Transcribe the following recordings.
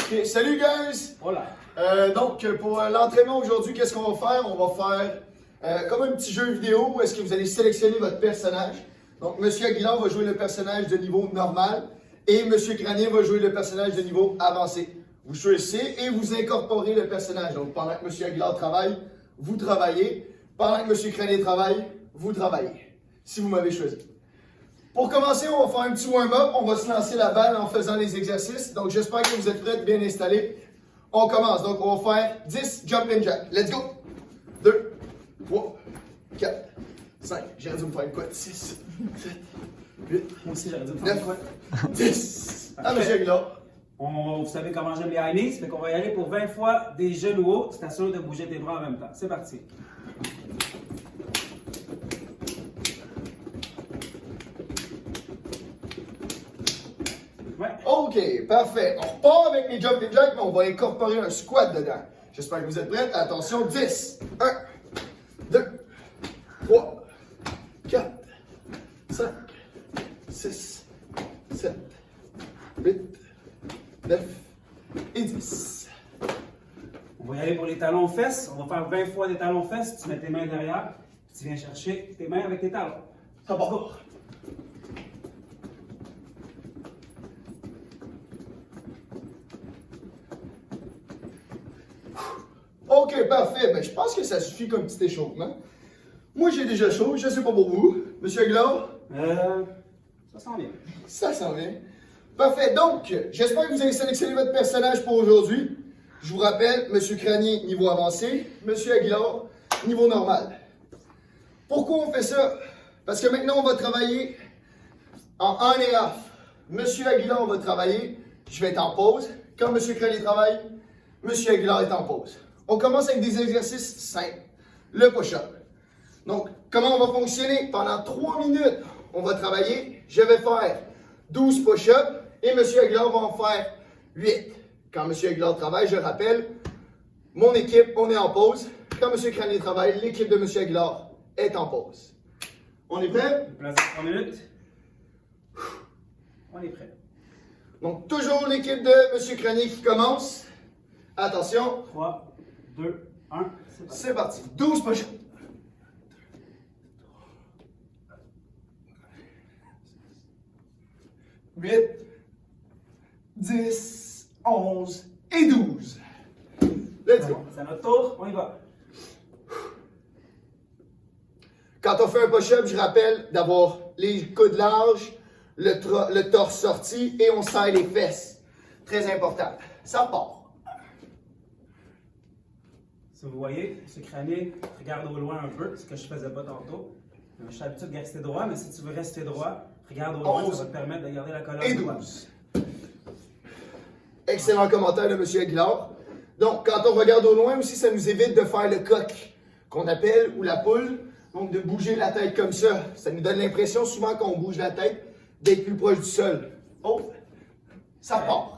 Okay, salut guys! Voilà. Donc pour l'entraînement aujourd'hui, qu'est-ce qu'on va faire? On va faire comme un petit jeu vidéo où est-ce que vous allez sélectionner votre personnage. Donc Monsieur Aguilar va jouer le personnage de niveau normal et Monsieur Granier va jouer le personnage de niveau avancé. Vous choisissez et vous incorporez le personnage. Donc pendant que Monsieur Aguilar travaille, vous travaillez. Pendant que Monsieur Granier travaille, vous travaillez. Si vous m'avez choisi. Pour commencer, on va faire un petit warm-up. On va se lancer la balle en faisant les exercices. Donc, j'espère que vous êtes prêts, bien installés. On commence. Donc, on va faire 10 jump and jack. Let's go! 2, 3, 4, 5. J'ai dû me faire une quoi? 6, 7, 8, Moi aussi, j'aurais dû me faire 9, quoi? 10. Ah, Monsieur Aguilar. Vous savez comment j'aime les high knees, fait qu'on va y aller pour 20 fois des genoux hauts. Tu t'assures de bouger tes bras en même temps. C'est parti. Ouais. OK, parfait. On repart avec les jump and jack, mais on va incorporer un squat dedans. J'espère que vous êtes prêts. Attention, 10. 1, 2, 3, 4, 5, 6, 7, 8, 9 et 10. On va y aller pour les talons aux fesses. On va faire 20 fois des talons aux fesses. Tu mets tes mains derrière, puis tu viens chercher tes mains avec tes talons. Ça part. OK, parfait. Ben, je pense que ça suffit comme petit échauffement. Moi, j'ai déjà chaud. Je ne sais pas pour vous. Monsieur Aguilar? Ça sent bien. Ça s'en vient. Parfait. Donc, j'espère que vous avez sélectionné votre personnage pour aujourd'hui. Je vous rappelle, Monsieur Cranier, niveau avancé. Monsieur Aguilar, niveau normal. Pourquoi on fait ça? Parce que maintenant, on va travailler en on et off. Monsieur Aguilar va travailler. Je vais être en pause. Quand Monsieur Cranier travaille, Monsieur Aguilar est en pause. On commence avec des exercices simples. Le push-up. Donc, comment on va fonctionner? Pendant 3 minutes, on va travailler. Je vais faire 12 push-ups et M. Aguilar va en faire 8. Quand M. Aguilar travaille, je rappelle, mon équipe, on est en pause. Quand M. Cranier travaille, l'équipe de M. Aguilar est en pause. On est prêt? Place de 3 minutes. On est prêt. Donc, toujours l'équipe de M. Cranier qui commence. Attention. 3, 2, 1. C'est parti. 12 push-ups. 8, 10, 11 et 12. Let's go. C'est à notre tour, on y va. Quand on fait un push-up, je rappelle d'avoir les coudes larges, le torse sorti et on serre les fesses. Très important. Ça part. Si vous voyez, ce crânier regarde au loin un peu, ce que je faisais pas tantôt. Je suis habitué de rester droit, mais si tu veux rester droit, regarde au loin, ça va te permettre de garder la colonne Et droite. 12. Excellent commentaire de M. Aguilar. Donc, quand on regarde au loin aussi, ça nous évite de faire le coq, qu'on appelle, ou la poule. Donc, de bouger la tête comme ça. Ça nous donne l'impression, souvent, quand on bouge la tête, d'être plus proche du sol. Oh, ça part.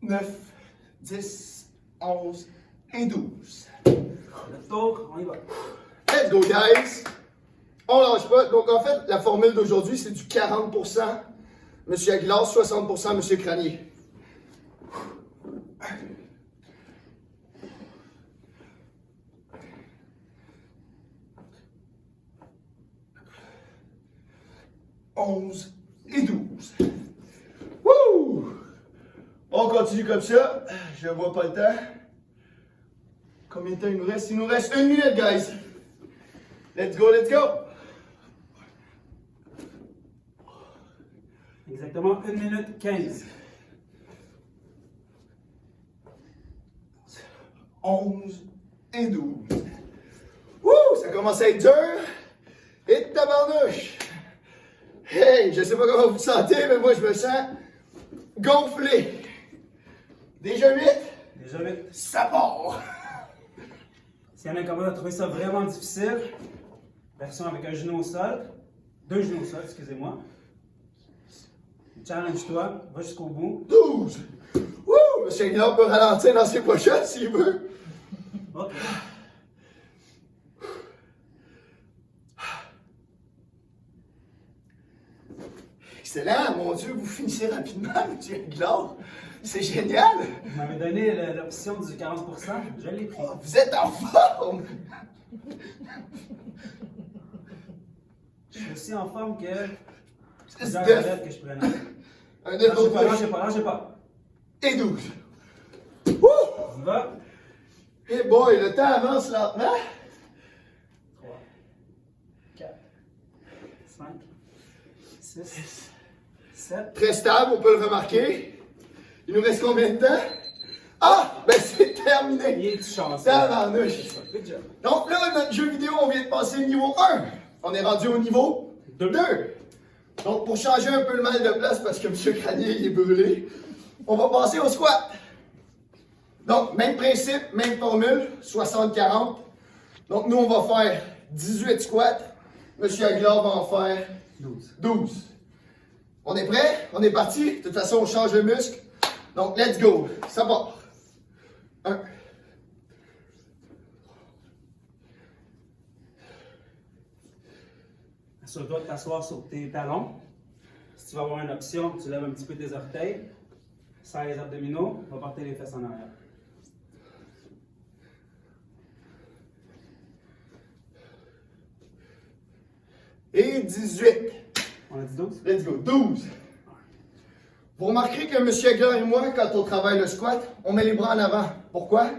9, 10, 11 et 12. Le tour, on y va. Let's go, guys! On lâche pas. Donc, en fait, la formule d'aujourd'hui, c'est du 40% M. Aguilar, 60% M. Cranier. « 11 et 12. » Wouh! On continue comme ça. Je vois pas le temps. Combien de temps il nous reste? Il nous reste 1 minute, guys. Let's go, let's go! Exactement 1 minute 15. 11 et 12. Wouh! Ça commence à être dur. Et tabarnouche! Hey, je sais pas comment vous vous sentez, mais moi je me sens gonflé. Déjà 8? Déjà 8. Ça part! S'il y en a qui ont trouvé ça vraiment difficile, version avec un genou au sol, 2 genoux au sol, excusez-moi. Challenge-toi, va jusqu'au bout. 12! Wouh! Monsieur Aguilar peut ralentir dans ses pochettes s'il veut. Ok. 11 Excellent, mon Dieu, vous finissez rapidement, M. Aguilar. C'est génial. Vous m'avez donné l'option du 40%, je l'ai pris. Oh, vous êtes en forme. Je suis aussi en forme que C'est plusieurs neuf. athlètes que je prenais. Un 9 au push. Lâchez pas. Et 12. On y va. Eh boy, le temps avance lentement. 3, 4, 5, 6, 7. Très stable, on peut le remarquer. Il nous reste combien de temps? Ah, ben c'est terminé. Il est chanceux. Tabarnouche. Good job. Donc là, notre jeu vidéo, on vient de passer au niveau 1. On est rendu au niveau 2. Donc pour changer un peu le mal de place, parce que M. Cranier il est brûlé, on va passer au squat. Donc, même principe, même formule, 60-40. Donc nous, on va faire 18 squats. M. Aguilar va en faire 12. On est prêt? On est parti? De toute façon, on change le muscle. Donc, let's go. Ça part. 1. Assure-toi de t'asseoir sur tes talons. Si tu vas avoir une option, tu lèves un petit peu tes orteils. Serre les abdominaux. On va porter les fesses en arrière. Et 18. On a dit 12? Let's go. 12. Vous remarquerez que M. Aguilar et moi, quand on travaille le squat, on met les bras en avant. Pourquoi?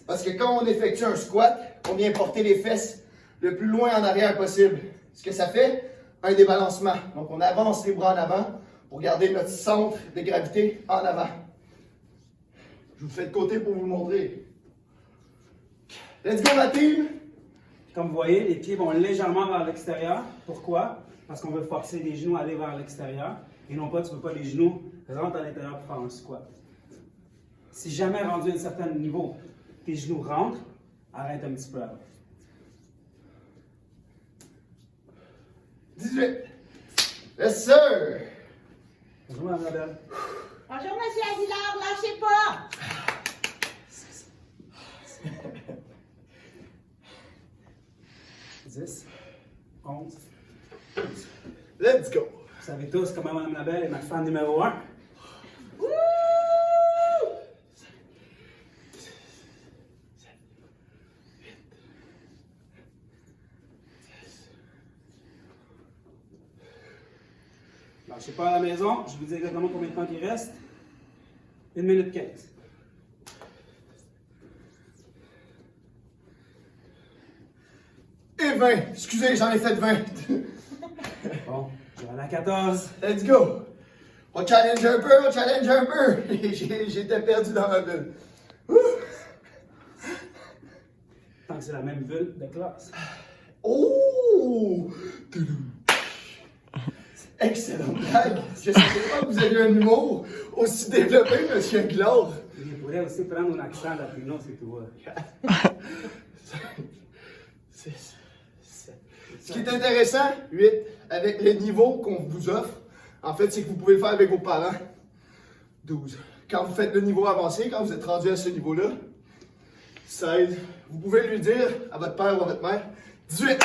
Parce que quand on effectue un squat, on vient porter les fesses le plus loin en arrière possible. Ce que ça fait, un débalancement. Donc on avance les bras en avant pour garder notre centre de gravité en avant. Je vous fais de côté pour vous le montrer. Let's go, ma team! Comme vous voyez, les pieds vont légèrement vers l'extérieur. Pourquoi? Parce qu'on veut forcer les genoux à aller vers l'extérieur. Et non pas, tu ne veux pas les genoux rentrent à l'intérieur pour faire un squat. Si jamais rendu à un certain niveau, tes genoux rentrent, arrête un petit peu avant. 18. Yes, sir! Bonjour, Mme Labelle. Bonjour, Monsieur Aguilar, lâchez pas! 10, 11. Let's go! Vous savez tous comment Mme Labelle est ma fan numéro 1. Wouh! Lâchez pas à la maison, je vous dis exactement combien de temps il reste. 1 minute 15. Et 20. Excusez, j'en ai fait 20. Bon, je vais aller à 14. Let's go! On challenge un peu, on challenge un peu! J'étais perdu dans ma bulle. Ouh. Tant que c'est la même bulle de classe. Oh! Excellent blague! Je ne savais pas que vous aviez un humour aussi développé, M. Aguilar. Je pourrais aussi prendre un accent latino si tu veux. 6, 7. Ce qui est intéressant, 8, avec le niveau qu'on vous offre, en fait, c'est que vous pouvez le faire avec vos parents. 12. Quand vous faites le niveau avancé, quand vous êtes rendu à ce niveau-là, 16. Vous pouvez lui dire à votre père ou à votre mère, 18.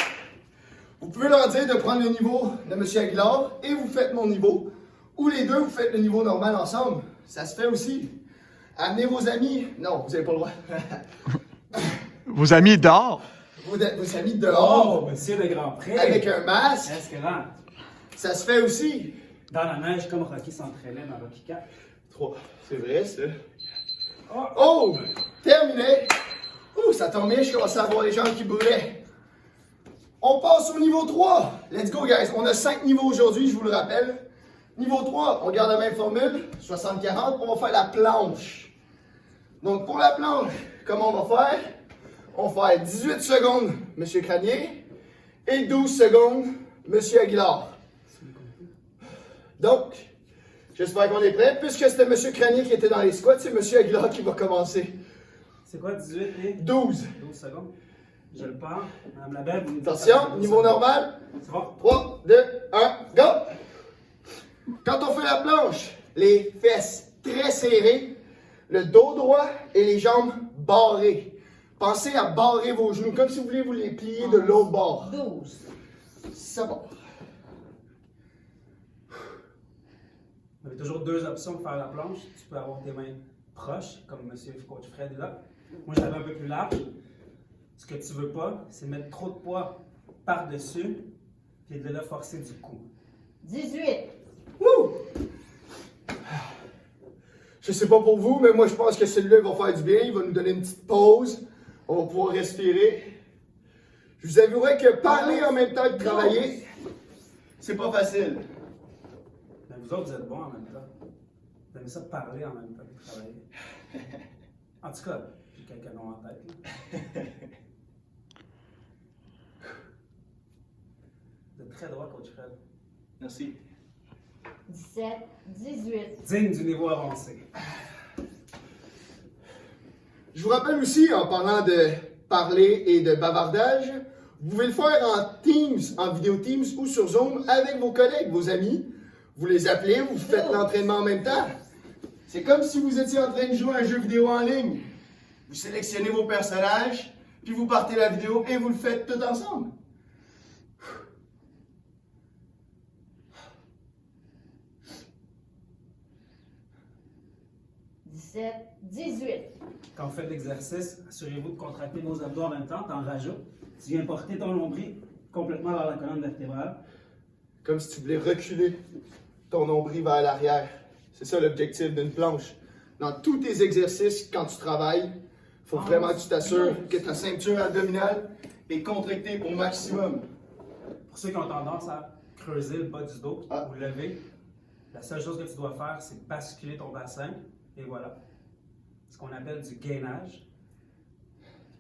Vous pouvez leur dire de prendre le niveau de M. Aguilar et vous faites mon niveau. Ou les deux, vous faites le niveau normal ensemble. Ça se fait aussi. Amenez vos amis. Non, vous n'avez pas le droit. Vos amis dehors? Vos amis dehors. Oh, monsieur le Grand Prix! Avec un masque. Est-ce que là, Ça se fait aussi. dans la neige, comme Rocky s'entraînait dans Rocky 4. 3. C'est vrai, ça. Oh! Oh! Terminé. Ouh, ça tombe bien, je commençais à voir les gens qui brûlaient. On passe au niveau 3. Let's go, guys. On a 5 niveaux aujourd'hui, je vous le rappelle. Niveau 3, on garde la même formule, 60-40. On va faire la planche. Donc, pour la planche, comment on va faire? On va faire 18 secondes, M. Cranier, et 12 secondes, M. Aguilar. Donc, j'espère qu'on est prêt. Puisque c'était M. Cranier qui était dans les squats, c'est M. Aguilar qui va commencer. C'est quoi 18 et 12. 12 secondes? Je le pars. Madame Labelle, vous me dites Attention, après 12 niveau secondes. normal. C'est bon? 3, 2, 1, go! Quand on fait la planche, les fesses très serrées, le dos droit et les jambes barrées. Pensez à barrer vos genoux, comme si vous voulez vous les plier de l'autre bord. 12. Ça va. Vous avez toujours deux options pour faire la planche. Tu peux avoir tes mains proches, comme monsieur coach Fred est là. Moi, je l'avais un peu plus large. Ce que tu veux pas, c'est mettre trop de poids par-dessus, puis de là forcer du cou. 18. Wouh! Je sais pas pour vous, mais moi je pense que celui-là va faire du bien. Il va nous donner une petite pause. On va pouvoir respirer. Je vous avouerai que parler en même temps que travailler, c'est pas facile. Mais vous autres, vous êtes bons en même temps. Vous aimez ça parler en même temps que travailler. En tout cas, j'ai quelques noms en tête. Là. Vous êtes très droit, coach Fred. Merci. 17. 18. Digne du niveau avancé. Je vous rappelle aussi, en parlant de parler et de bavardage, vous pouvez le faire en Teams, en vidéo Teams ou sur Zoom avec vos collègues, vos amis. Vous les appelez, vous faites l'entraînement en même temps. C'est comme si vous étiez en train de jouer à un jeu vidéo en ligne. Vous sélectionnez vos personnages, puis vous partez la vidéo et vous le faites tout ensemble. 17. 18. Quand vous faites l'exercice, assurez-vous de contracter vos abdos en même temps, t'en rajoutes. Tu viens porter ton nombril complètement vers la colonne vertébrale. Comme si tu voulais reculer ton nombril vers l'arrière. C'est ça l'objectif d'une planche. Dans tous tes exercices, quand tu travailles, il faut vraiment que tu t'assures que ta ceinture abdominale est contractée au maximum. Pour ceux qui ont tendance à creuser le bas du dos ou lever, la seule chose que tu dois faire, c'est basculer ton bassin. Et voilà. Ce qu'on appelle du gainage.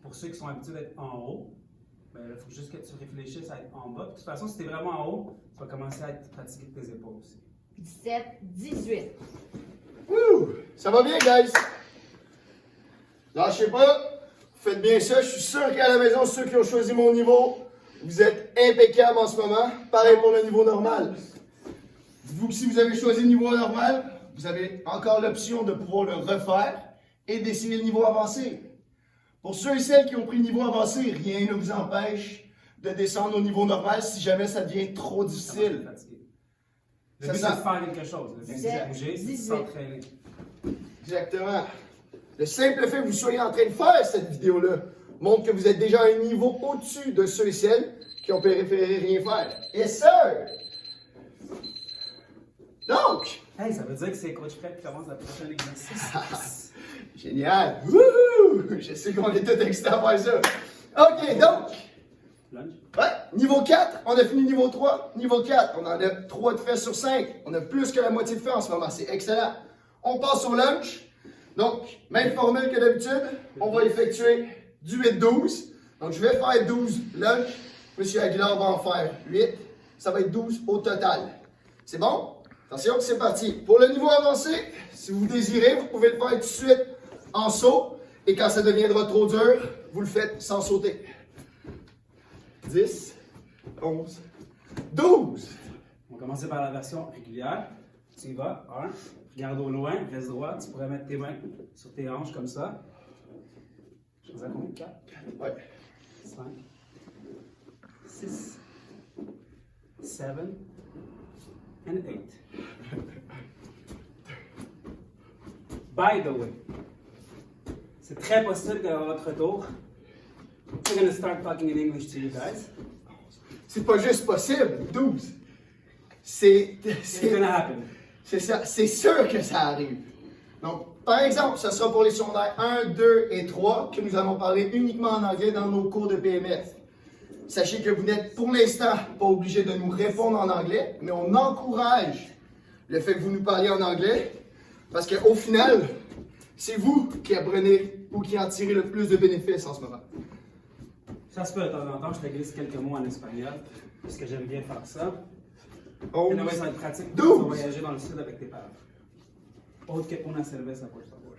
Pour ceux qui sont habitués d'être en haut, il faut juste que tu réfléchisses à être en bas. De toute façon, si tu es vraiment en haut, tu vas commencer à être fatigué de tes épaules aussi. 17. 18. Wouh! Ça va bien, guys? Lâchez pas. Faites bien ça. Je suis sûr qu'à la maison, ceux qui ont choisi mon niveau, vous êtes impeccables en ce moment. Pareil pour le niveau normal. Dites-vous que si vous avez choisi le niveau normal, vous avez encore l'option de pouvoir le refaire et d'essayer le niveau avancé. Pour ceux et celles qui ont pris le niveau avancé, rien ne vous empêche de descendre au niveau normal si jamais ça devient trop difficile. Le but, c'est de faire quelque chose. Le but, c'est de bouger, c'est de 18. s'entraîner. Exactement. Le simple fait que vous soyez en train de faire cette vidéo-là montre que vous êtes déjà à un niveau au-dessus de ceux et celles qui ont préféré rien faire. Yes, sir! Donc, Hey, ça veut dire que c'est Coach Fred qui commence le prochain exercice. génial! Wouhou! Je sais qu'on est tous excités à faire ça. OK, donc, Lunge. ouais, niveau 4, on a fini niveau 3. Niveau 4, on en a 3 de fait sur 5. On a plus que la moitié de fait en ce moment, c'est excellent. On passe au lunch. Donc, même formule que d'habitude, on va effectuer du 8-12. Donc, je vais faire 12 lunch. Monsieur Aguilar va en faire 8. Ça va être 12 au total. C'est bon? Attention, c'est parti. Pour le niveau avancé, si vous désirez, vous pouvez le faire tout de suite en saut. Et quand ça deviendra trop dur, vous le faites sans sauter. 10, 11, 12. On va commencer par la version régulière. Tu y vas. 1. Regarde au loin, reste droit. Tu pourrais mettre tes mains sur tes hanches comme ça. Je faisais combien? 4, Ouais. 5, 6, 7 and 8. By the way, c'est très possible qu'à votre tour, we're going to start talking in English to you guys. C'est pas juste possible, 12. C'est It's gonna happen. C'est ça, c'est sûr que ça arrive. Donc, par exemple, ce sera pour les secondaires 1, 2 et 3 que nous allons parler uniquement en anglais dans nos cours de PMF. Sachez que vous n'êtes pour l'instant pas obligé de nous répondre en anglais, mais on encourage le fait que vous nous parliez en anglais parce qu'au final, c'est vous qui apprenez ou qui en tirez le plus de bénéfices en ce moment. Ça se peut de temps en temps, je te glisse quelques mots en espagnol, parce que j'aime bien faire ça. 11, Et là, ça va être pratique quand 12. tu vas voyager dans le sud avec tes parents. Autre que una cerveza, por favor.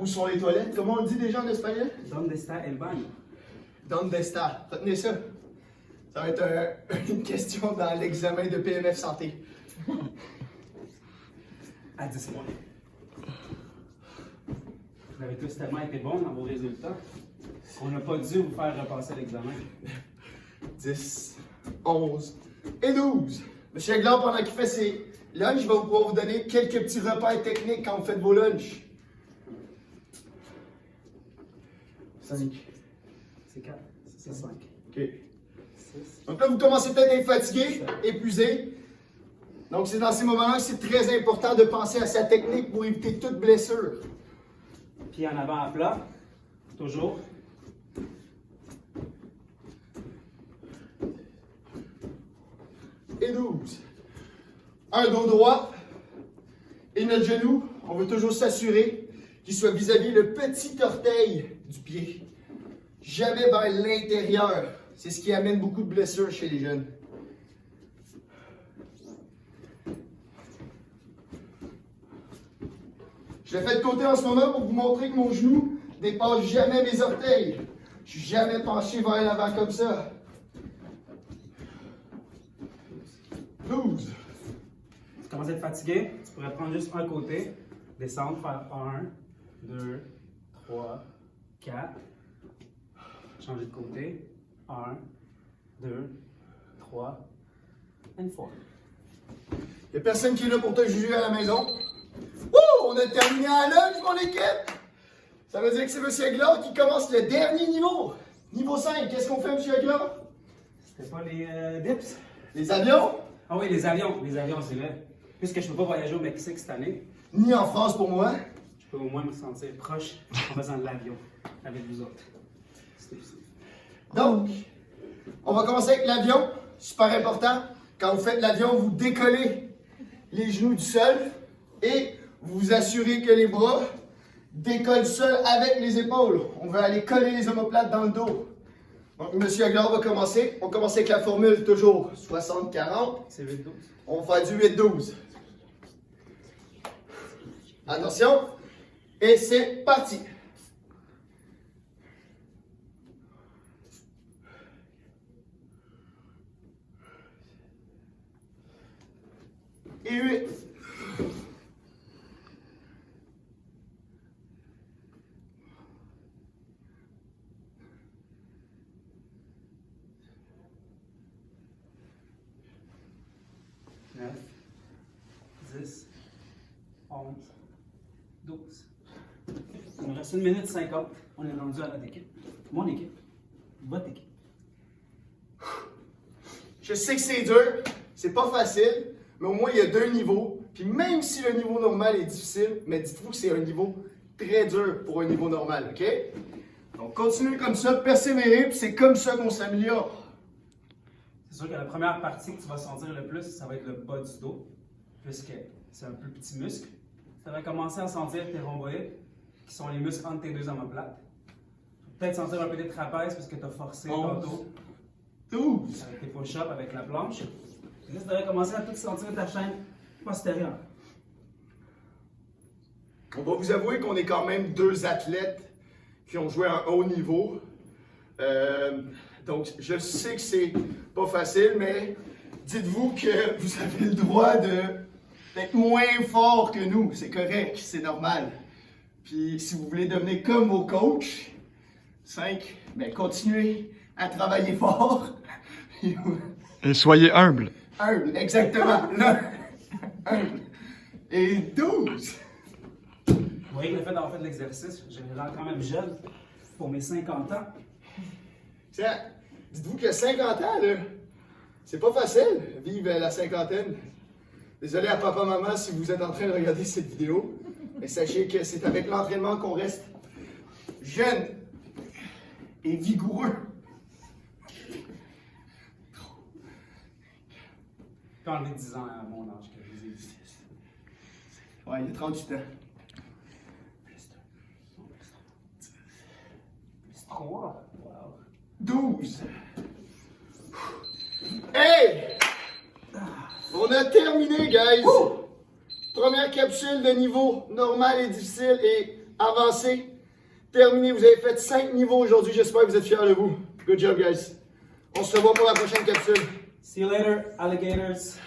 Où sont les toilettes? Comment on dit déjà en espagnol? ¿Dónde está el baño? Donde está? Retenez ça. Ça va être une question dans l'examen de PMF santé. À 10 points. Vous avez tous tellement été bons dans vos résultats qu'on n'a pas dû vous faire repasser l'examen. 10, 11 et 12. Monsieur Aguilar, pendant qu'il fait ses lunchs, je vais pouvoir vous donner quelques petits repères techniques quand vous faites vos lunchs. 5. C'est 4. C'est 5. OK. Donc là, vous commencez peut-être à être fatigué, épuisé. Donc, c'est dans ces moments-là que c'est très important de penser à sa technique pour éviter toute blessure. Pied en avant à plat. Toujours. Et 12. Un dos droit. Et notre genou, on veut toujours s'assurer qu'il soit vis-à-vis le petit orteil du pied. Jamais vers l'intérieur. C'est ce qui amène beaucoup de blessures chez les jeunes. Je le fais de côté en ce moment pour vous montrer que mon genou dépasse jamais mes orteils. Je suis jamais penché vers l'avant comme ça. 12. Tu commences à être fatigué, tu pourrais prendre juste un côté, descendre, faire 1, 2, 3, 4. Changer de côté. 1, 2, 3, et 4. Il n'y a personne qui est là pour te juger à la maison. Wouh! On a terminé à lunch, mon équipe! Ça veut dire que c'est M. Aguilar qui commence le dernier niveau. Niveau 5, qu'est-ce qu'on fait, M. Aguilar? C'était pas les dips? Les avions? Ah oui, les avions. Les avions, c'est vrai. Puisque je ne peux pas voyager au Mexique cette année, Ni en France pour moi. je peux au moins me sentir proche en faisant de l'avion avec vous autres. C'était difficile. Donc, on va commencer avec l'avion. Super important. Quand vous faites l'avion, vous décollez les genoux du sol et vous vous assurez que les bras décollent seuls avec les épaules. On veut aller coller les omoplates dans le dos. Donc, M. Aguilar va commencer. On commence avec la formule toujours 60-40. C'est 8-12. On va faire du 8-12. Attention. Et c'est parti. Et 8. Neuf, 10, 11, 12. Il nous reste 1 minute 50. On est rendu à notre équipe. Mon équipe. Votre équipe. Je sais que c'est dur, c'est pas facile, mais au moins il y a 2 niveaux. Puis même si le niveau normal est difficile, mais dites-vous que c'est un niveau très dur pour un niveau normal, OK? Donc continuez comme ça, persévérez, puis c'est comme ça qu'on s'améliore. C'est sûr que la première partie que tu vas sentir le plus, ça va être le bas du dos, puisque c'est un plus petit muscle. Tu vas commencer à sentir tes rhomboïdes, qui sont les muscles entre tes deux omoplates. Peut-être sentir un peu des trapèzes, parce que tu as forcé tantôt 12. avec tes push-ups, avec la planche. Et là, tu devrais commencer à tout sentir ta chaîne postérieure. On va vous avouer qu'on est quand même 2 athlètes qui ont joué à un haut niveau. Donc, je sais que c'est pas facile, mais dites-vous que vous avez le droit d'être moins fort que nous. C'est correct, c'est normal. Puis, si vous voulez devenir comme vos coachs, 5, ben continuez à travailler fort. Et soyez humble. Humble, exactement. Là, humble. Et 12. Vous voyez que le fait d'avoir fait de l'exercice, j'ai l'air quand même jeune pour mes 50 ans. Tiens, dites-vous que 50 ans, là, c'est pas facile, vivre la cinquantaine. Désolé à papa, maman, si vous êtes en train de regarder cette vidéo, mais sachez que c'est avec l'entraînement qu'on reste jeune et vigoureux. Je peux enlever 10 ans à mon âge que je vous ai dit. Ouais, il y a 38 ans. Plus 3. Wow. 12. Hey! On a terminé, guys! Première capsule de niveau normal et difficile et avancé. Terminé, vous avez fait 5 niveaux aujourd'hui. J'espère que vous êtes fiers de vous. Good job, guys. On se revoit pour la prochaine capsule. See you later, alligators.